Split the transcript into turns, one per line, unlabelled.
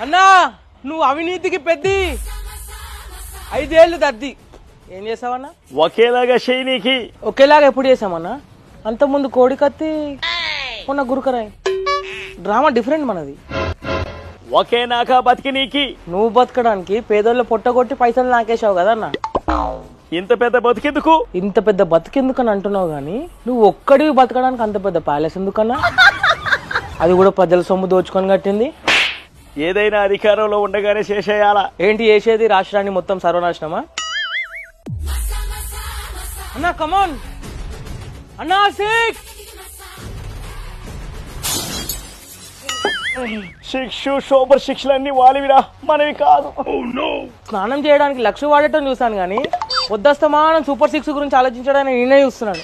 అన్నా నువ్వు అవినీతికి పెద్ది 5 ఏళ్ళు దద్ది ఏం చేసావన్నా?
ఒకేలాగా చేయనీకి
ఒకేలాగా ఎప్పుడు చేసామన్నా? అంతకుముందు కోడి కత్తి, మొన్న గురుకరాయి. డ్రామా డిఫరెంట్ మనది.
ఒకే నాకా బతికినీకి.
నువ్వు బతకడానికి పేదోళ్ళు పొట్టగొట్టి పైసలు నాకేసావు కదన్నా.
ఇంత పెద్ద బతికెందుకు?
ఇంత పెద్ద బతికెందుకని అంటున్నావు గానీ నువ్వు ఒక్కడివి బతకడానికి అంత పెద్ద ప్యాలెస్ ఎందుకన్నా? అది కూడా ప్రజల సొమ్ము దోచుకొని కట్టింది.
ఏదైనా అధికారంలో ఉండగానే చేసేయాలా?
ఏంటి చేసేది? రాష్ట్రాన్ని మొత్తం సర్వనాశనమా? అన్నా కమాన్ అన్నా,
సూపర్ శిక్షలన్నీ వాలివిరా, మనవి కాదు.
స్నానం చేయడానికి 1,00,000 వాడటం చూసాను గానీ పొద్దుస్తమానం సూపర్ 6 గురించి ఆలోచించడానికి నేనే చూస్తున్నాను.